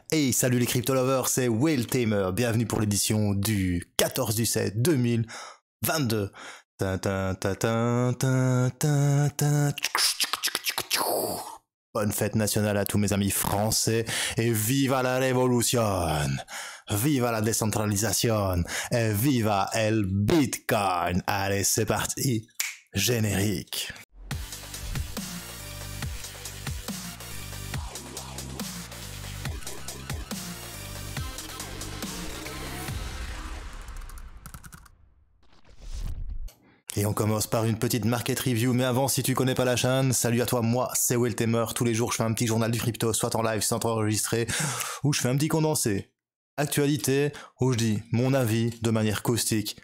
Hey, salut les crypto lovers, c'est Whale Tamer. Bienvenue pour l'édition du 14 du 7 2022. Bonne fête nationale à tous mes amis français et viva la révolution, viva la décentralisation et viva el Bitcoin. Allez, c'est parti, générique. Et on commence par une petite market review, mais avant, si tu connais pas la chaîne, salut à toi, moi, c'est Whale Tamer. Tous les jours, je fais un petit journal du crypto, soit en live, soit enregistré, où je fais un petit condensé. Actualité, où je dis mon avis de manière caustique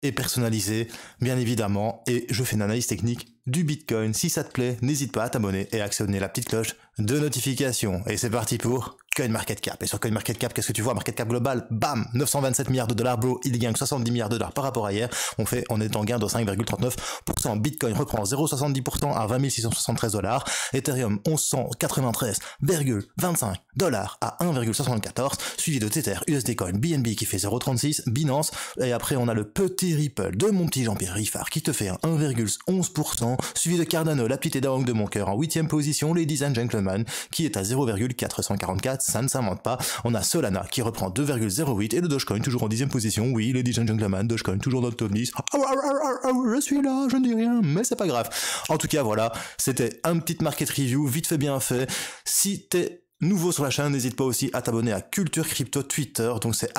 et personnalisée, bien évidemment, et je fais une analyse technique du Bitcoin. Si ça te plaît, n'hésite pas à t'abonner et à actionner la petite cloche de notification. Et c'est parti pour CoinMarketCap. Et sur CoinMarketCap, qu'est-ce que tu vois? Market cap global, bam, 927 milliards de dollars, bro, il gagne 70 milliards de dollars par rapport à hier. On est en gain de 5,39%. Bitcoin reprend 0,70% à 20 673 dollars. Ethereum, 1193,25 dollars à 1,74, suivi de Tether, USD Coin, BNB qui fait 0,36, Binance, et après on a le petit Ripple de mon petit Jean-Pierre Riffard qui te fait un 1,11%, suivi de Cardano, la petite Edaong de mon cœur en 8ème position, Ladies and Gentlemen, qui est à 0,444, ça ne s'invente pas. On a Solana qui reprend 2,08 et le Dogecoin toujours en 10ème position. Oui, Ladies and Gentlemen, Dogecoin toujours dans le top 10. Je suis là, je ne dis rien, mais c'est pas grave. En tout cas, voilà, c'était un petit market review, vite fait bien fait. Si t'es nouveau sur la chaîne, n'hésite pas aussi à t'abonner à Culture Crypto Twitter, donc c'est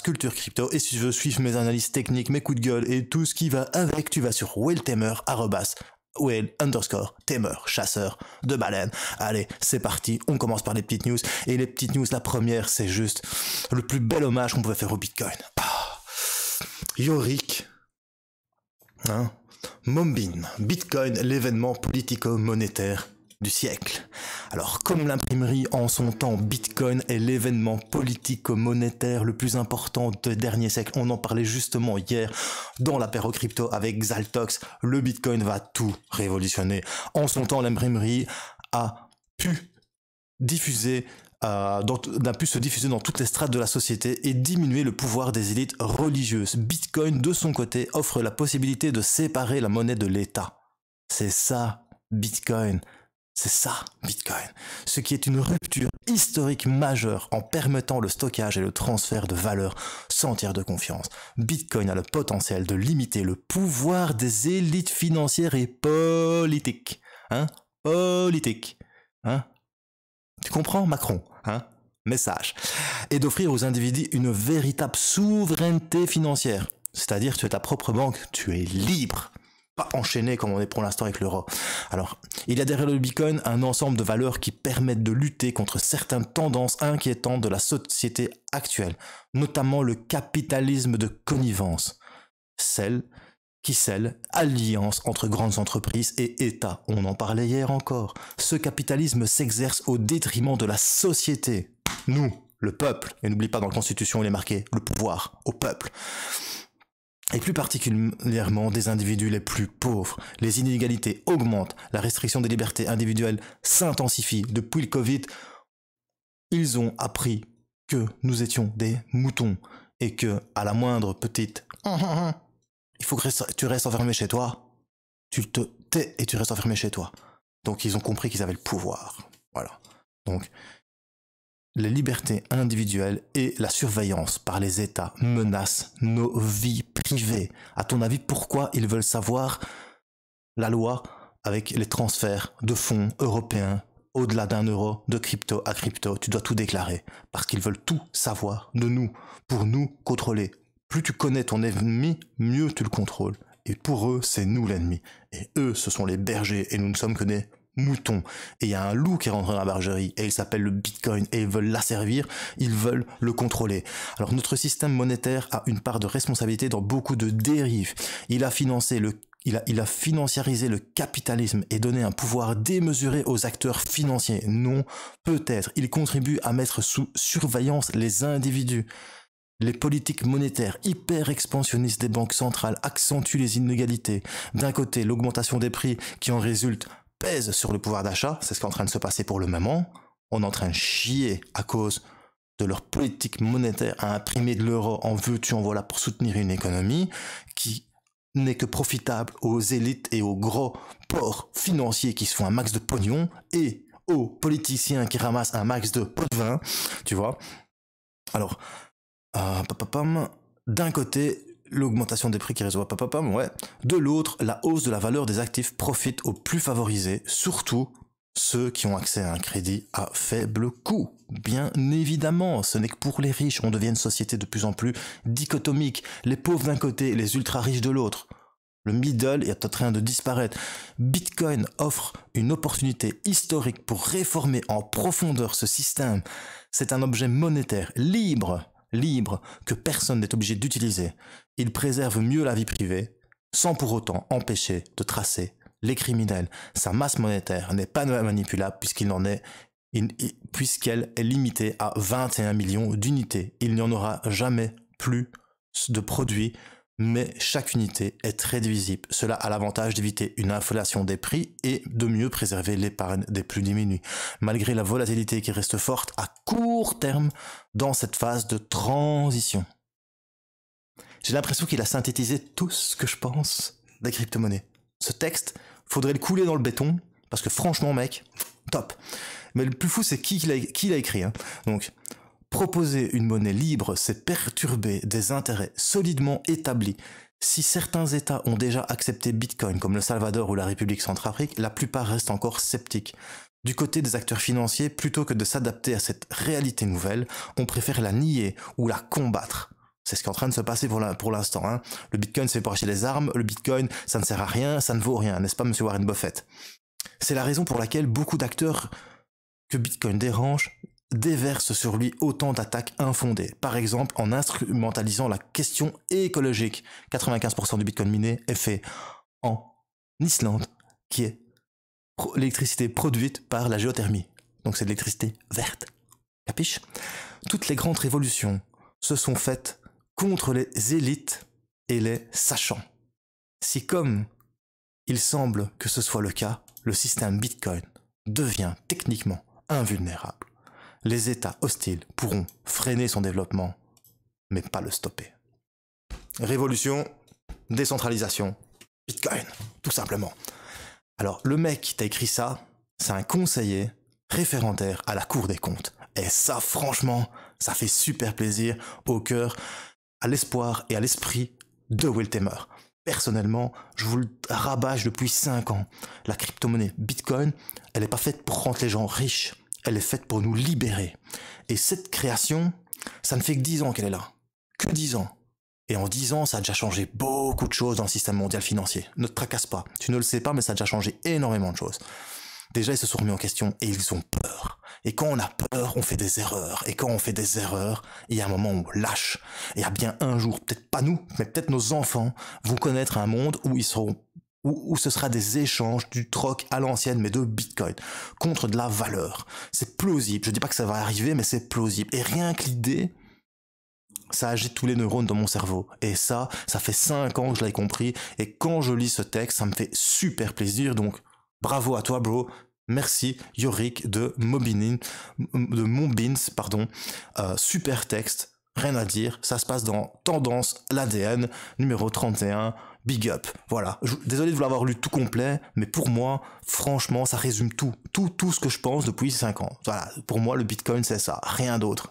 @Culture Crypto, et si tu veux suivre mes analyses techniques, mes coups de gueule et tout ce qui va avec, tu vas sur Whale Tamer, @Whale_Tamer, chasseur de baleines. Allez, c'est parti, on commence par les petites news, et les petites news, la première, c'est juste le plus bel hommage qu'on pouvait faire au Bitcoin. Yorick, hein, Mombin, Bitcoin, l'événement politico-monétaire du siècle. Alors, comme l'imprimerie en son temps, Bitcoin est l'événement politico-monétaire le plus important des derniers siècles. On en parlait justement hier dans l'apéro crypto avec Xaltox. Le Bitcoin va tout révolutionner. En son temps, l'imprimerie a pu se diffuser dans toutes les strates de la société et diminuer le pouvoir des élites religieuses. Bitcoin, de son côté, offre la possibilité de séparer la monnaie de l'État. C'est ça, Bitcoin. C'est ça, Bitcoin. Ce qui est une rupture historique majeure en permettant le stockage et le transfert de valeur sans tiers de confiance. Bitcoin a le potentiel de limiter le pouvoir des élites financières et politiques. Politique. Tu comprends, Macron? Message. Et d'offrir aux individus une véritable souveraineté financière. C'est-à-dire, tu es ta propre banque, tu es libre. Pas enchaîné comme on est pour l'instant avec l'euro. Alors, il y a derrière le Bitcoin un ensemble de valeurs qui permettent de lutter contre certaines tendances inquiétantes de la société actuelle, notamment le capitalisme de connivence, alliance entre grandes entreprises et États. On en parlait hier encore. Ce capitalisme s'exerce au détriment de la société. Nous, le peuple, et n'oublie pas dans la Constitution il est marqué le pouvoir au peuple. Et plus particulièrement des individus les plus pauvres. Les inégalités augmentent, la restriction des libertés individuelles s'intensifie. Depuis le Covid, ils ont appris que nous étions des moutons et que, à la moindre petite il faut que tu restes enfermé chez toi, tu te tais et tu restes enfermé chez toi. Donc ils ont compris qu'ils avaient le pouvoir. Voilà. Donc les libertés individuelles et la surveillance par les États menacent nos vies privées. À ton avis, pourquoi ils veulent savoir la loi avec les transferts de fonds européens au-delà d'1 euro de crypto à crypto? Tu dois tout déclarer parce qu'ils veulent tout savoir de nous pour nous contrôler. Plus tu connais ton ennemi, mieux tu le contrôles. Et pour eux, c'est nous l'ennemi. Et eux, ce sont les bergers et nous ne sommes que des moutons. Et il y a un loup qui est rentré dans la bergerie et il s'appelle le Bitcoin et ils veulent l'asservir, ils veulent le contrôler. Alors notre système monétaire a une part de responsabilité dans beaucoup de dérives. Il a financiarisé le capitalisme et donné un pouvoir démesuré aux acteurs financiers. Non, peut-être. Il contribue à mettre sous surveillance les individus. Les politiques monétaires hyper expansionnistes des banques centrales accentuent les inégalités. D'un côté, l'augmentation des prix qui en résulte pèse sur le pouvoir d'achat, c'est ce qui est en train de se passer pour le moment. On est en train de chier à cause de leur politique monétaire à imprimer de l'euro en veux-tu en voilà pour soutenir une économie qui n'est que profitable aux élites et aux gros ports financiers qui se font un max de pognon et aux politiciens qui ramassent un max de pot de vin, tu vois. Alors, d'un côté, l'augmentation des prix qui résout ouais. De l'autre, la hausse de la valeur des actifs profite aux plus favorisés, surtout ceux qui ont accès à un crédit à faible coût. Bien évidemment, ce n'est que pour les riches, on devient une société de plus en plus dichotomique, les pauvres d'un côté et les ultra riches de l'autre. Le middle est en train de disparaître. Bitcoin offre une opportunité historique pour réformer en profondeur ce système. C'est un objet monétaire libre que personne n'est obligé d'utiliser. Il préserve mieux la vie privée, sans pour autant empêcher de tracer les criminels. Sa masse monétaire n'est pas manipulable puisqu'elle est limitée à 21 millions d'unités. Il n'y en aura jamais plus de produits, mais chaque unité est très divisible. Cela a l'avantage d'éviter une inflation des prix et de mieux préserver l'épargne des plus démunis, malgré la volatilité qui reste forte à court terme dans cette phase de transition. J'ai l'impression qu'il a synthétisé tout ce que je pense des crypto-monnaies. Ce texte, faudrait le couler dans le béton, parce que franchement, mec, top. Mais le plus fou, c'est qui l'a écrit. Hein. Donc, proposer une monnaie libre, c'est perturber des intérêts solidement établis. Si certains États ont déjà accepté Bitcoin, comme le Salvador ou la République centrafrique, la plupart restent encore sceptiques. Du côté des acteurs financiers, plutôt que de s'adapter à cette réalité nouvelle, on préfère la nier ou la combattre. C'est ce qui est en train de se passer pour l'instant. Hein. Le Bitcoin, c'est pour acheter des armes. Le Bitcoin, ça ne sert à rien, ça ne vaut rien, n'est-ce pas, monsieur Warren Buffett? C'est la raison pour laquelle beaucoup d'acteurs que Bitcoin dérange déversent sur lui autant d'attaques infondées. Par exemple, en instrumentalisant la question écologique. 95% du Bitcoin miné est fait en Islande, qui est l'électricité produite par la géothermie. Donc c'est de l'électricité verte. Capiche? Toutes les grandes révolutions se sont faites contre les élites et les sachants. Si comme il semble que ce soit le cas, le système Bitcoin devient techniquement invulnérable. Les États hostiles pourront freiner son développement, mais pas le stopper. Révolution, décentralisation, Bitcoin, tout simplement. Alors, le mec qui t'a écrit ça, c'est un conseiller référendaire à la Cour des comptes. Et ça, franchement, ça fait super plaisir au cœur, à l'espoir et à l'esprit de Will Temer. Personnellement, je vous le rabâche depuis 5 ans. La crypto-monnaie Bitcoin, elle n'est pas faite pour rendre les gens riches. Elle est faite pour nous libérer. Et cette création, ça ne fait que 10 ans qu'elle est là. Que 10 ans. Et en 10 ans, ça a déjà changé beaucoup de choses dans le système mondial financier. Ne te tracasse pas. Tu ne le sais pas, mais ça a déjà changé énormément de choses. Déjà, ils se sont remis en question et ils ont peur. Et quand on a peur, on fait des erreurs. Et quand on fait des erreurs, il y a un moment où on lâche. Et il y a bien un jour, peut-être pas nous, mais peut-être nos enfants vont connaître un monde où où ce sera des échanges, du troc à l'ancienne, mais de Bitcoin, contre de la valeur. C'est plausible. Je dis pas que ça va arriver, mais c'est plausible. Et rien que l'idée, ça agite tous les neurones dans mon cerveau. Et ça fait 5 ans que je l'ai compris. Et quand je lis ce texte, ça me fait super plaisir. Donc, bravo à toi, bro. Merci, Yorick de Mombins, super texte. Rien à dire. Ça se passe dans Tendance, l'ADN, numéro 31. Big up. Voilà. Désolé de vous l'avoir lu tout complet, mais pour moi, franchement, ça résume tout ce que je pense depuis 5 ans. Voilà. Pour moi, le Bitcoin, c'est ça. Rien d'autre.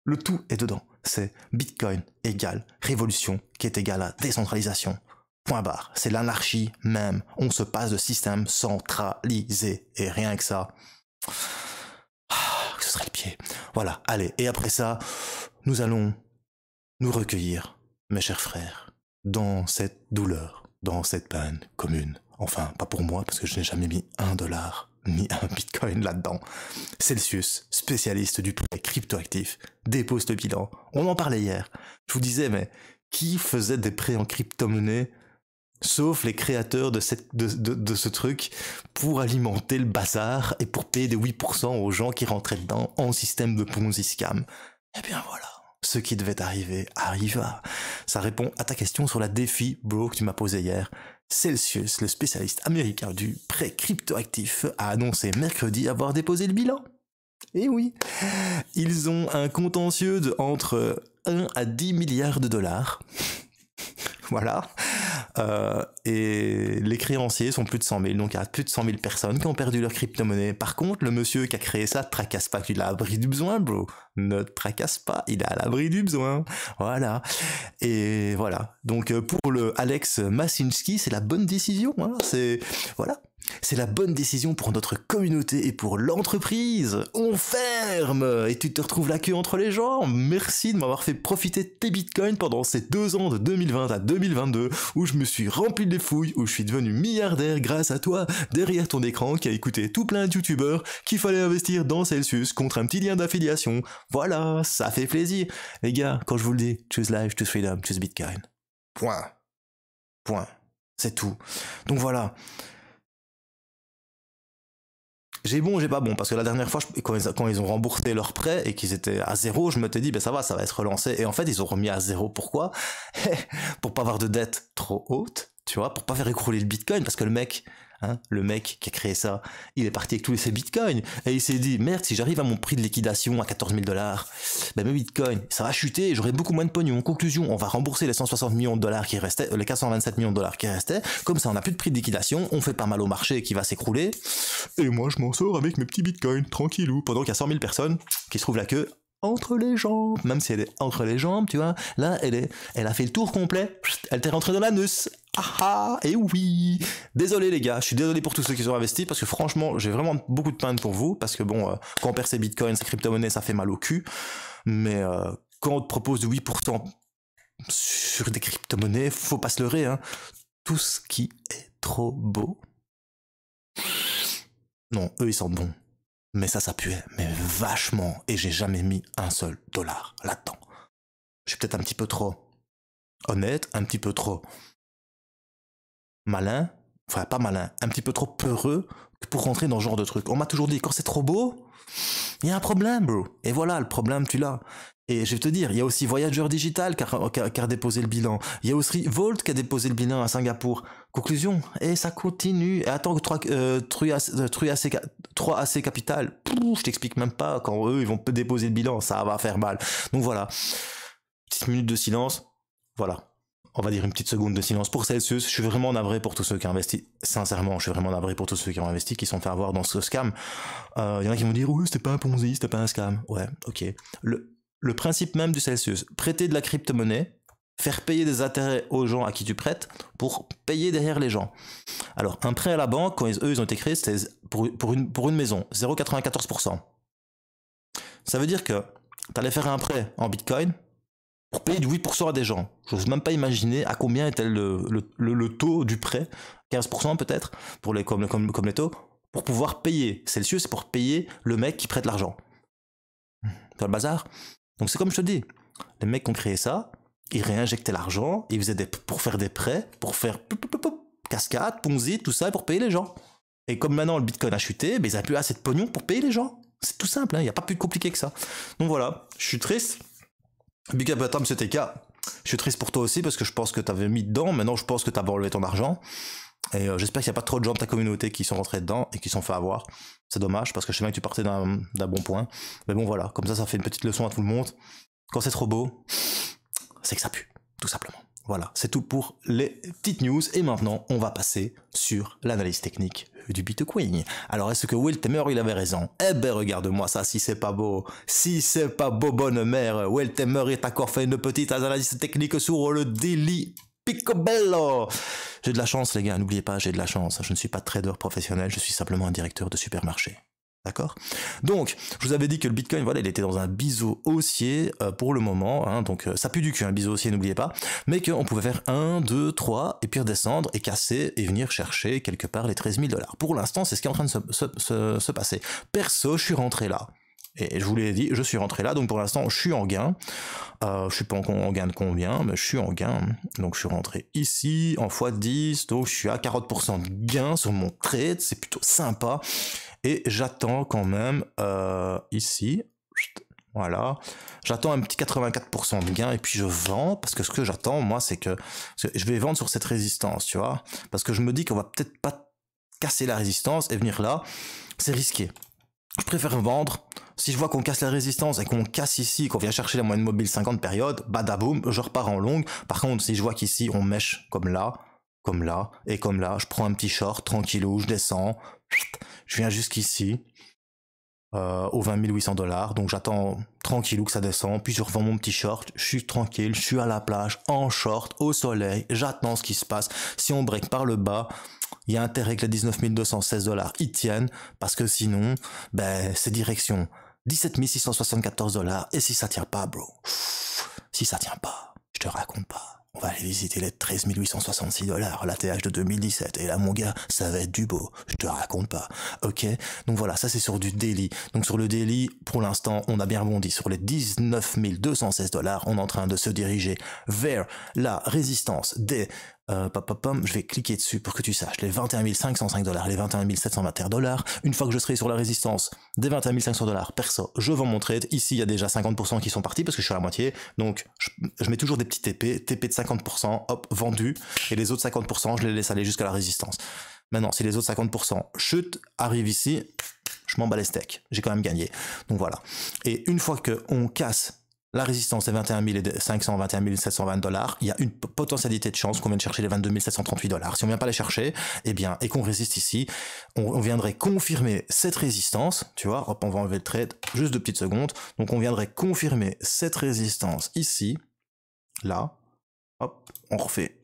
Le tout est dedans. C'est Bitcoin égale révolution qui est égale à décentralisation. Point barre. C'est l'anarchie même. On se passe de système centralisé. Et rien que ça, ce serait le pied. Voilà. Allez. Et après ça, nous allons nous recueillir, mes chers frères, dans cette douleur, dans cette peine commune. Enfin, pas pour moi, parce que je n'ai jamais mis $1 ni un Bitcoin là-dedans. Celsius, spécialiste du prêt cryptoactif, dépose le bilan. On en parlait hier. Je vous disais, mais qui faisait des prêts en crypto-monnaie, sauf les créateurs de ce truc, pour alimenter le bazar et pour payer des 8% aux gens qui rentraient dedans en système de Ponzi scam. Eh bien voilà. Ce qui devait arriver arriva. Ça répond à ta question sur la défi, bro, que tu m'as posée hier. Celsius, le spécialiste américain du prêt cryptoactif, a annoncé mercredi avoir déposé le bilan. Et oui, ils ont un contentieux de entre 1 à 10 milliards de dollars. Voilà. Et les créanciers sont plus de 100 000, donc il y a plus de 100 000 personnes qui ont perdu leur crypto-monnaie. Par contre, le monsieur qui a créé ça, tracasse pas, qu'il est à l'abri du besoin, bro. Ne tracasse pas, il est à l'abri du besoin. Voilà. Et voilà. Donc pour le Alex Mashinsky, c'est la bonne décision. Hein. Voilà. C'est la bonne décision pour notre communauté et pour l'entreprise. On ferme et tu te retrouves la queue entre les jambes. Merci de m'avoir fait profiter de tes bitcoins pendant ces 2 ans de 2020 à 2022 où je me suis rempli les fouilles, où je suis devenu milliardaire grâce à toi derrière ton écran qui a écouté tout plein de youtubeurs qu'il fallait investir dans Celsius contre un petit lien d'affiliation. Voilà, ça fait plaisir. Les gars, quand je vous le dis, choose life, choose freedom, choose bitcoin. Point. Point. C'est tout. Donc voilà. J'ai bon, j'ai pas bon, parce que la dernière fois, quand ils ont remboursé leur prêt et qu'ils étaient à 0, je me t'ai dit, ben ça va être relancé. Et en fait, ils ont remis à 0. Pourquoi? Pour pas avoir de dette trop haute, tu vois, pour pas faire écrouler le bitcoin, parce que le mec qui a créé ça, il est parti avec tous ses bitcoins, et il s'est dit, merde, si j'arrive à mon prix de liquidation à 14 000 $, ben mes bitcoins, ça va chuter et j'aurai beaucoup moins de pognon. En conclusion, on va rembourser les 160 millions de dollars qui restaient, les 427 millions de dollars qui restaient, comme ça on n'a plus de prix de liquidation, on fait pas mal au marché qui va s'écrouler, et moi je m'en sors avec mes petits bitcoins, tranquillou, pendant qu'il y a 100 000 personnes qui se trouvent la queue entre les jambes, même si elle est entre les jambes, tu vois, là elle a fait le tour complet, elle t'est rentrée dans l'anus. Ah ah, et oui. Désolé les gars, je suis désolé pour tous ceux qui sont investis, parce que franchement, j'ai vraiment beaucoup de peine pour vous, parce que bon, quand on perd ses bitcoins, ses crypto-monnaies, ça fait mal au cul, mais quand on te propose de 8% sur des crypto-monnaies, faut pas se leurrer, hein. Tout ce qui est trop beau. Non, eux ils sentent bon. Mais ça puait, mais vachement, et j'ai jamais mis un seul dollar là-dedans. Je suis peut-être un petit peu trop honnête, un petit peu trop malin, enfin pas malin, un petit peu trop peureux pour rentrer dans ce genre de truc. On m'a toujours dit, quand c'est trop beau, il y a un problème, bro. Et voilà, le problème, tu l'as. Et je vais te dire, il y a aussi Voyager Digital qui a déposé le bilan. Il y a aussi Volt qui a déposé le bilan à Singapour. Conclusion, et ça continue. Et attends que 3AC Capital, je t'explique même pas, quand eux, ils vont déposer le bilan, ça va faire mal. Donc voilà, petite minute de silence, voilà. On va dire une petite seconde de silence pour Celsius. Je suis vraiment navré pour tous ceux qui ont investi. Sincèrement, je suis vraiment navré pour tous ceux qui ont investi, qui se sont fait avoir dans ce scam. Il y en a qui vont dire, oui, c'était pas un Ponzi, c'était pas un scam. Ouais, ok. Le principe même du Celsius, prêter de la crypto-monnaie, faire payer des intérêts aux gens à qui tu prêtes pour payer derrière les gens. Alors, un prêt à la banque, quand eux, ils ont été créés, c'était pour une maison, 0,94%. Ça veut dire que tu allais faire un prêt en Bitcoin pour payer du 8% à des gens. J'ose même pas imaginer à combien était le taux du prêt, 15% peut-être, pour comme les taux, pour pouvoir payer. Celsius, c'est pour payer le mec qui prête l'argent. C'est le bazar. Donc c'est comme je te dis, les mecs qui ont créé ça, ils réinjectaient l'argent, ils faisaient pour faire des prêts, pour faire cascade, Ponzi, tout ça, pour payer les gens. Et comme maintenant le Bitcoin a chuté, ben, ils n'avaient plus assez de pognon pour payer les gens. C'est tout simple, il n'y a pas plus compliqué que ça. Donc voilà, je suis triste. Big up à toi, monsieur TK. Je suis triste pour toi aussi parce que je pense que tu avais mis dedans. Maintenant, je pense que tu as enlevé ton argent. Et j'espère qu'il n'y a pas trop de gens de ta communauté qui sont rentrés dedans et qui sont fait avoir. C'est dommage parce que je sais bien que tu partais d'un bon point. Mais bon, voilà. Comme ça fait une petite leçon à tout le monde. Quand c'est trop beau, c'est que ça pue. Tout simplement. Voilà. C'est tout pour les petites news. Et maintenant, on va passer sur l'analyse technique du Bitcoin. Alors, est-ce que Will Temer, il avait raison? Eh ben, regarde-moi ça, si c'est pas beau. Si c'est pas beau, bonne mère. Will Temer est encore fait une petite analyse technique sur le Daily Picobello. J'ai de la chance, les gars, n'oubliez pas, j'ai de la chance. Je ne suis pas trader professionnel, je suis simplement un directeur de supermarché. D'accord? Donc, je vous avais dit que le Bitcoin, voilà, il était dans un biseau haussier pour le moment, hein, donc ça pue du cul, un biseau haussier, n'oubliez pas, mais qu'on pouvait faire 1, 2, 3, et puis redescendre, et casser, et venir chercher quelque part les 13 000 $. Pour l'instant, c'est ce qui est en train de se passer. Perso, je suis rentré là. Et je vous l'ai dit, je suis rentré là, donc pour l'instant, je suis en gain. Je suis pas en gain de combien, mais je suis en gain. Donc je suis rentré ici, en x10, donc je suis à 40% de gain sur mon trade, c'est plutôt sympa. Et j'attends quand même ici, voilà, j'attends un petit 84% de gain et puis je vends, parce que ce que j'attends, moi, c'est que je vais vendre sur cette résistance, tu vois, parce que je me dis qu'on va peut-être pas casser la résistance et venir là, c'est risqué. Je préfère vendre Si je vois qu'on casse la résistance et qu'on casse ici, qu'on vient chercher la moyenne mobile 50 périodes, badaboum, je repars en longue. Par contre, si je vois qu'ici on mèche comme là, et comme là, je prends un petit short, tranquillou, je descends, je viens jusqu'ici, aux 20 800 $, donc j'attends tranquillou que ça descend, puis je revends mon petit short, je suis tranquille, je suis à la plage, en short, au soleil, j'attends ce qui se passe. Si on break par le bas, il y a intérêt que les 19 216 $, ils tiennent, parce que sinon, ben, c'est direction 17 674 $, et si ça tient pas, bro, si ça tient pas, je te raconte pas. On va aller visiter les 13 866 $, la TH de 2017. Et là, mon gars, ça va être du beau. Je te raconte pas. Ok? Donc voilà, ça c'est sur du daily. Donc sur le daily, pour l'instant, on a bien rebondi. Sur les 19 216 $, on est en train de se diriger vers la résistance des... je vais cliquer dessus pour que tu saches. Les 21 505 $, les 21 721 $. Une fois que je serai sur la résistance des 21 500 $, perso, je vends mon trade. Ici, il y a déjà 50% qui sont partis parce que je suis à la moitié. Donc, je mets toujours des petits TP de 50%, hop, vendu. Et les autres 50%, je les laisse aller jusqu'à la résistance. Maintenant, si les autres 50% chutent, arrivent ici, je m'en bats les steaks. J'ai quand même gagné. Donc voilà. Et une fois qu'on casse la résistance est 21 500, 21 720 $. Il y a une potentialité de chance qu'on vienne chercher les 22 738 $. Si on vient pas les chercher, eh bien, et qu'on résiste ici, on viendrait confirmer cette résistance. Tu vois, hop, on va enlever le trade, juste 2 petites secondes. Donc, on viendrait confirmer cette résistance ici, là. Hop, on refait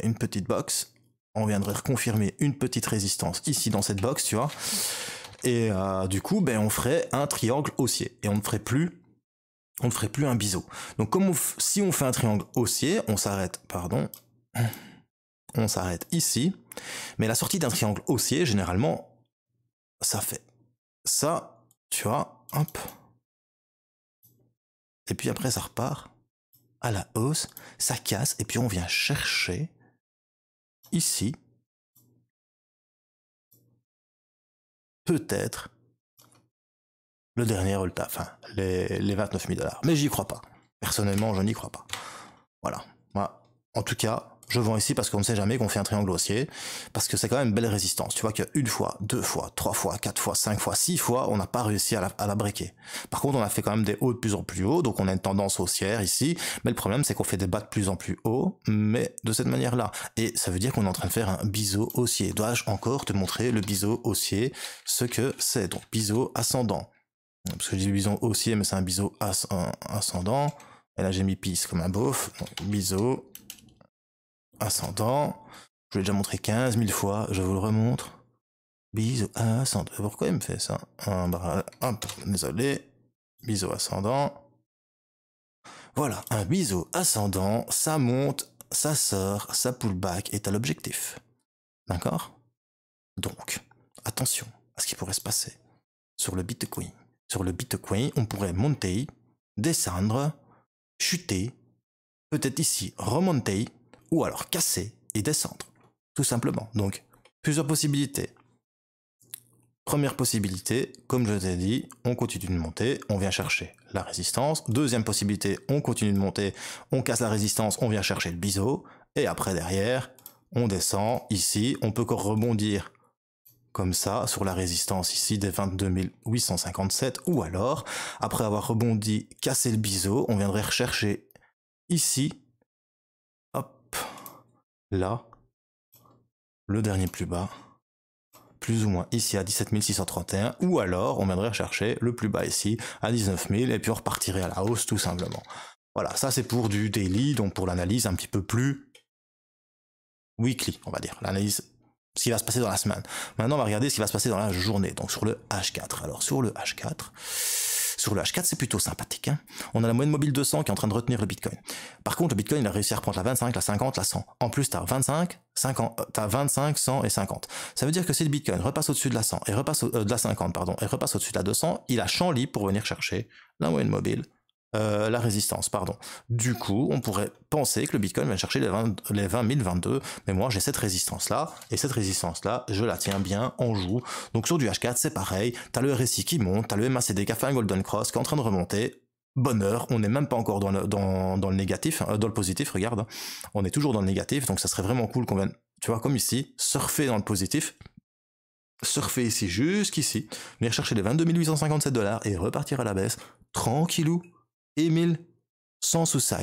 une petite box. On viendrait reconfirmer une petite résistance ici dans cette box, tu vois. Et du coup, ben, on ferait un triangle haussier. Et on ne ferait plus un biseau. Donc si on fait un triangle haussier, on s'arrête ici, mais la sortie d'un triangle haussier, généralement, ça fait ça, tu vois, hop. Et puis après, ça repart à la hausse, ça casse, et puis on vient chercher ici, peut-être, le dernier résultat, enfin, les 29 000 $. Mais j'y crois pas. Personnellement, je n'y crois pas. Voilà. Moi, en tout cas, je vends ici parce qu'on ne sait jamais qu'on fait un triangle haussier, parce que c'est quand même une belle résistance. Tu vois qu'une fois, 2 fois, 3 fois, 4 fois, 5 fois, 6 fois, on n'a pas réussi à la breaker. Par contre, on a fait quand même des hauts de plus en plus haut, donc on a une tendance haussière ici, mais le problème c'est qu'on fait des bas de plus en plus haut, mais de cette manière-là. Et ça veut dire qu'on est en train de faire un biseau haussier. Dois-je encore te montrer le biseau haussier, ce que c'est? Donc biseau ascendant. Parce que j'ai dis biseau haussier, mais c'est un biseau ascendant. Et là, j'ai mis pisse comme un beauf. Donc, biseau ascendant. Je l'ai déjà montré 15 000 fois. Je vous le remontre. Biseau ascendant. Pourquoi il me fait ça? Désolé. Biseau ascendant. Voilà, un biseau ascendant. Ça monte, ça sort, ça pull back et t'as l'objectif. D'accord? Donc, attention à ce qui pourrait se passer sur le Bitcoin. Sur le Bitcoin, on pourrait monter, descendre, chuter, peut-être ici remonter, ou alors casser et descendre, tout simplement. Donc, plusieurs possibilités. Première possibilité, comme je t'ai dit, on continue de monter, on vient chercher la résistance. Deuxième possibilité, on continue de monter, on casse la résistance, on vient chercher le biseau. Et après, derrière, on descend. Ici, on peut encore rebondir comme ça, sur la résistance ici des 22 857, ou alors, après avoir rebondi, cassé le biseau, on viendrait rechercher ici, hop, là, le dernier plus bas, plus ou moins ici à 17 631, ou alors, on viendrait rechercher le plus bas ici à 19 000, et puis on repartirait à la hausse tout simplement. Voilà, ça c'est pour du daily, donc pour l'analyse un petit peu plus weekly, on va dire, l'analyse ce qui va se passer dans la semaine. Maintenant, on va regarder ce qui va se passer dans la journée, donc sur le H4. Alors, sur le H4, c'est plutôt sympathique. Hein. On a la moyenne mobile 200 qui est en train de retenir le Bitcoin. Par contre, le Bitcoin, il a réussi à reprendre la 25, la 50, la 100. En plus, t'as 25, 100 et 50. Ça veut dire que si le Bitcoin repasse au-dessus de la 100, et repasse de la 50, pardon, et repasse au-dessus de la 200, il a champ libre pour venir chercher la moyenne mobile. La résistance, pardon. Du coup, on pourrait penser que le Bitcoin va chercher les 20 022, mais moi j'ai cette résistance-là, et cette résistance-là, je la tiens bien en joue. Donc sur du H4, c'est pareil, t'as le RSI qui monte, t'as le MACD qui a fait un Golden Cross, qui est en train de remonter, bonheur, on n'est même pas encore dans le négatif, dans le positif, regarde, on est toujours dans le négatif, donc ça serait vraiment cool qu'on vienne, tu vois, comme ici, surfer dans le positif, surfer ici jusqu'ici, venir chercher les 22 857 $ et repartir à la baisse, tranquillou, Emile, sans souci.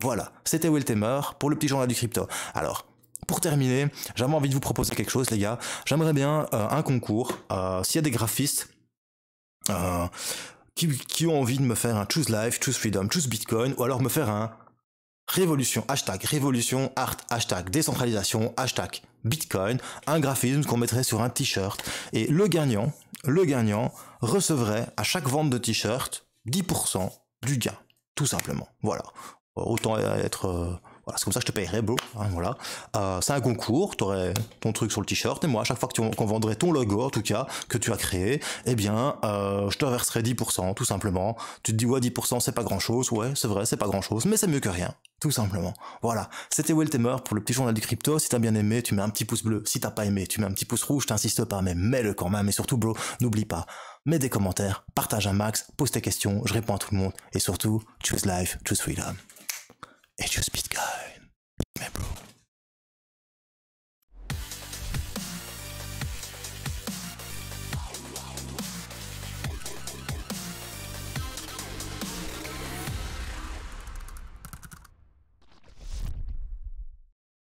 Voilà, c'était Will Temer pour le petit journal du crypto. Alors, pour terminer, j'avais envie de vous proposer quelque chose, les gars. J'aimerais bien un concours. S'il y a des graphistes qui ont envie de me faire un Choose Life, Choose Freedom, Choose Bitcoin, ou alors me faire un révolution, art, décentralisation, Bitcoin, un graphisme qu'on mettrait sur un t-shirt. Et le gagnant recevrait à chaque vente de t-shirt 10% du gain, tout simplement. Voilà. Autant être... voilà, c'est comme ça que je te payerais, bro. Hein, voilà. C'est un concours, tu aurais ton truc sur le t-shirt, et moi, à chaque fois qu'on vendrait ton logo, en tout cas, que tu as créé, eh bien, je te verserais 10%, tout simplement. Tu te dis, ouais, 10%, c'est pas grand-chose. Ouais, c'est vrai, c'est pas grand-chose, mais c'est mieux que rien. Tout simplement. Voilà. C'était Will Temer pour le petit journal du crypto. Si t'as bien aimé, tu mets un petit pouce bleu. Si t'as pas aimé, tu mets un petit pouce rouge. T'insistes pas, mais mets-le quand même. Et surtout, bro, n'oublie pas. Mets des commentaires, partage un max, pose tes questions, je réponds à tout le monde. Et surtout, choose life, choose freedom.